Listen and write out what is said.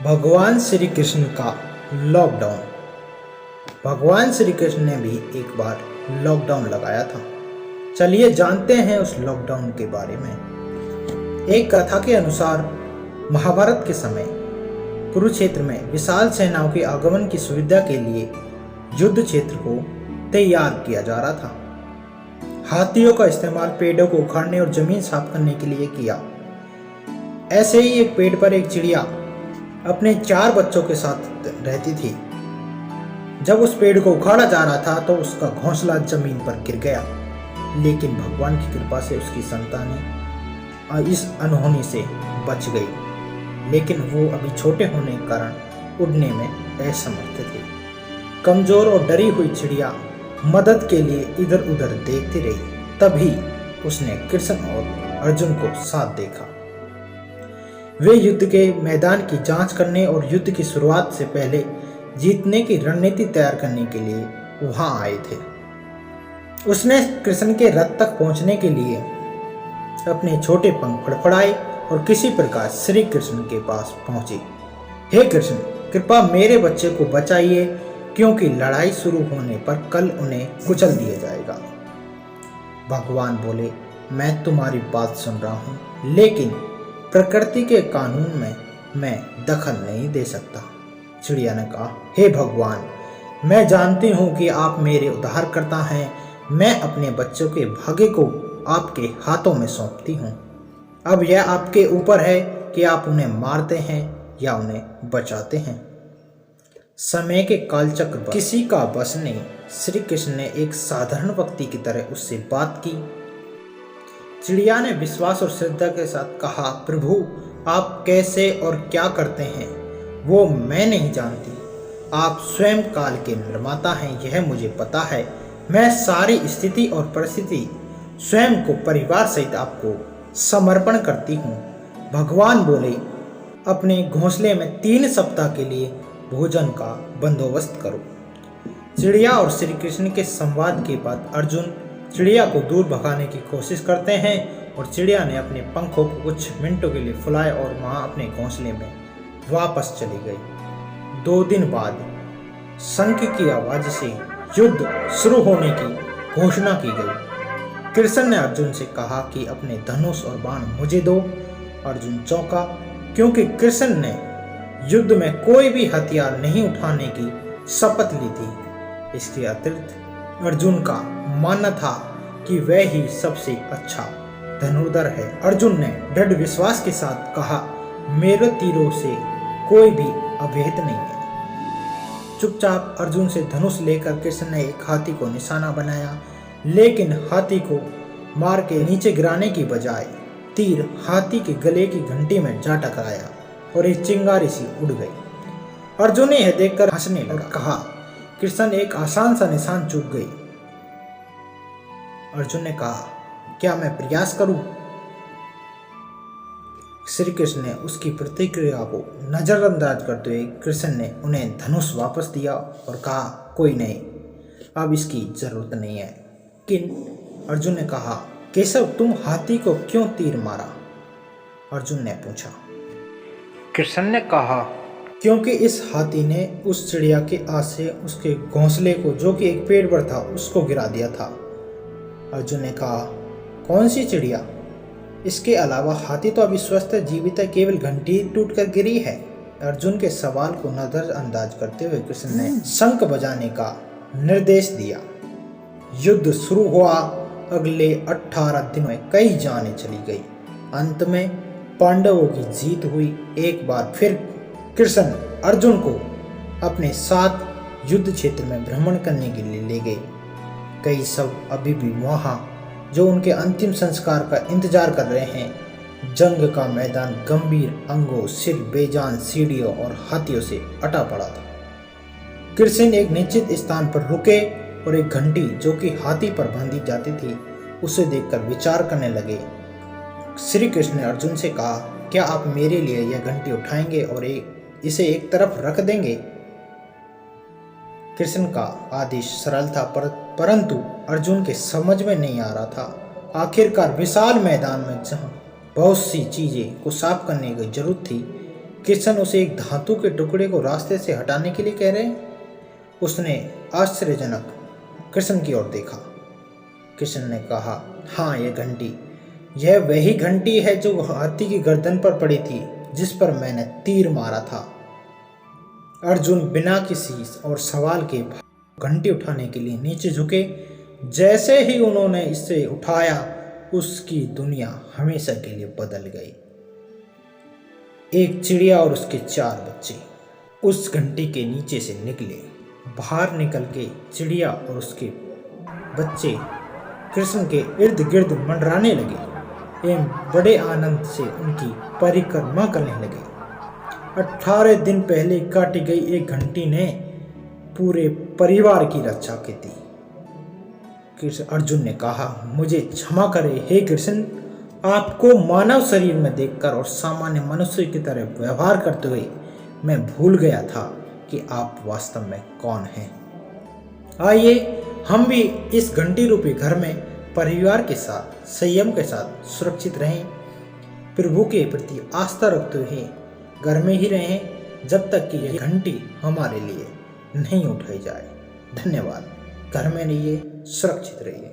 भगवान श्री कृष्ण का लॉकडाउन। भगवान श्री कृष्ण ने भी एक बार लॉकडाउन लगाया था। चलिए जानते हैं उस लॉकडाउन के बारे में। एक कथा के अनुसार महाभारत के समय कुरुक्षेत्र में विशाल सेनाओं के आगमन की सुविधा के लिए युद्ध क्षेत्र को तैयार किया जा रहा था। हाथियों का इस्तेमाल पेड़ों को उखाड़ने और जमीन साफ करने के लिए किया। ऐसे ही एक पेड़ पर एक चिड़िया अपने 4 बच्चों के साथ रहती थी। जब उस पेड़ को उखाड़ा जा रहा था तो उसका घोंसला जमीन पर गिर गया, लेकिन भगवान की कृपा से उसकी संतानें इस अनहोनी से बच गई। लेकिन वो अभी छोटे होने के कारण उड़ने में असमर्थ थे। कमजोर और डरी हुई चिड़िया मदद के लिए इधर उधर देखती रही। तभी उसने कृष्ण और अर्जुन को साथ देखा। वे युद्ध के मैदान की जांच करने और युद्ध की शुरुआत से पहले जीतने की रणनीति तैयार करने के लिए वहां आए थे। उसने कृष्ण के रथ तक पहुंचने के लिए अपने छोटे पंख फड़फड़ाए और किसी प्रकार श्री कृष्ण के पास पहुंची। हे कृष्ण, कृपा मेरे बच्चे को बचाइए, क्योंकि लड़ाई शुरू होने पर कल उन्हें कुचल दिया जाएगा। भगवान बोले, मैं तुम्हारी बात सुन रहा हूं, लेकिन प्रकृति के कानून में मैं दखल नहीं दे सकता। चिड़िया ने कहा, हे भगवान, मैं जानती हूं कि आप मेरे उद्धारकर्ता हैं। मैं अपने बच्चों के भाग्य को आपके हाथों में सौंपती हूं। अब यह आपके ऊपर है कि आप उन्हें मारते हैं या उन्हें बचाते हैं। समय के कालचक्र पर किसी का बस नहीं। श्री कृष्ण ने एक साधारण व्यक्ति की तरह उससे बात की। चिड़िया ने विश्वास और श्रद्धा के साथ कहा, प्रभु, आप कैसे और क्या करते हैं वो मैं नहीं जानती। आप स्वयं काल के निर्माता हैं, यह मुझे पता है। मैं सारी स्थिति और परिस्थिति स्वयं को परिवार सहित आपको समर्पण करती हूँ। भगवान बोले, अपने घोंसले में 3 सप्ताह के लिए भोजन का बंदोबस्त करो। चिड़िया और श्री कृष्ण के संवाद के बाद अर्जुन चिड़िया को दूर भगाने की कोशिश करते हैं और चिड़िया ने अपने पंखों को कुछ मिनटों के लिए फुलाए और वहां अपने घोंसले में वापस चली गई। 2 दिन बाद शंख की आवाज से युद्ध शुरू होने की घोषणा की गई। कृष्ण ने अर्जुन से कहा कि अपने धनुष और बाण मुझे दो। अर्जुन चौंका, क्योंकि कृष्ण ने युद्ध में कोई भी हथियार नहीं उठाने की शपथ ली थी। इसके अतिरिक्त अर्जुन का मानना था कि वह ही सबसे अच्छा धनुर्धर है। अर्जुन ने दृढ़ विश्वास के साथ कहा, मेरे तीरों से कोई भी अभेद नहीं है। चुपचाप अर्जुन से धनुष लेकर कृष्ण ने एक हाथी को निशाना बनाया, लेकिन हाथी को मार के नीचे गिराने की बजाय तीर हाथी के गले की घंटी में जा टकराया और एक चिंगारी सी उड़ गई। अर्जुन ने यह देखकर हंसने लगा और कहा, कृष्ण एक आसान सा निशान चूक गई। अर्जुन ने कहा, क्या मैं प्रयास करूं? श्री कृष्ण ने उसकी प्रतिक्रिया को नजरअंदाज करते हुए कृष्ण ने उन्हें धनुष वापस दिया और कहा, कोई नहीं, अब इसकी जरूरत नहीं है। लेकिन अर्जुन ने कहा, केशव, तुम हाथी को क्यों तीर मारा? अर्जुन ने पूछा। कृष्ण ने कहा, क्योंकि इस हाथी ने उस चिड़िया के आस से उसके घोंसले को, जो कि एक पेड़ पर था, उसको गिरा दिया था। अर्जुन ने कहा, कौन सी चिड़िया? इसके अलावा हाथी तो अभी स्वस्थ जीवित है, केवल घंटी टूटकर गिरी है। अर्जुन के सवाल को नजरअंदाज करते हुए कृष्ण ने शंख बजाने का निर्देश दिया। युद्ध शुरू हुआ। अगले 18 दिनों में कई जानें चली गई। अंत में पांडवों की जीत हुई। एक बार फिर कृष्ण अर्जुन को अपने साथ युद्ध क्षेत्र में भ्रमण करने के लिए ले गए। कई सब अभी भी वहां जो उनके अंतिम संस्कार का इंतजार कर रहे हैं। जंग का मैदान गंभीर अंगों, सिर, बेजान सीढ़ियों और हाथियों से अटा पड़ा था। कृष्ण एक निश्चित स्थान पर रुके और एक घंटी, जो कि हाथी पर बांधी जाती थी, उसे देखकर विचार करने लगे। श्री कृष्ण ने अर्जुन से कहा, क्या आप मेरे लिए यह घंटी उठाएंगे और इसे एक तरफ रख देंगे? कृष्ण का आदेश सरल था, परंतु अर्जुन के समझ में नहीं आ रहा था। आखिरकार विशाल मैदान में जहां बहुत सी चीजें को साफ करने की जरूरत थी, कृष्ण उसे एक धातु के टुकड़े को रास्ते से हटाने के लिए कह रहे हैं? उसने आश्चर्यजनक कृष्ण की ओर देखा। कृष्ण ने कहा, हाँ, यह वही घंटी है जो हाथी की गर्दन पर पड़ी थी, जिस पर मैंने तीर मारा था। अर्जुन बिना किसी और सवाल के घंटी उठाने के लिए नीचे झुके। जैसे ही उन्होंने इसे उठाया, उसकी दुनिया हमेशा के लिए बदल गई। एक चिड़िया और उसके 4 बच्चे उस घंटी के नीचे से निकले। बाहर निकल के चिड़िया और उसके बच्चे कृष्ण के इर्द गिर्द मंडराने लगे एवं बड़े आनंद से उनकी परिक्रमा करने लगे। 18 दिन पहले काटी गई एक घंटी ने पूरे परिवार की रक्षा की थी। अर्जुन ने कहा, मुझे क्षमा करें हे कृष्ण, आपको मानव शरीर में देखकर और सामान्य मनुष्य की तरह व्यवहार करते हुए मैं भूल गया था कि आप वास्तव में कौन हैं। आइए हम भी इस घंटी रूपी घर में परिवार के साथ, संयम के साथ सुरक्षित रहें, प्रभु के प्रति आस्था रखते हुए घर में ही रहें जब तक कि यह घंटी हमारे लिए नहीं उठाई जाए। धन्यवाद। घर में रहिए, सुरक्षित रहिए।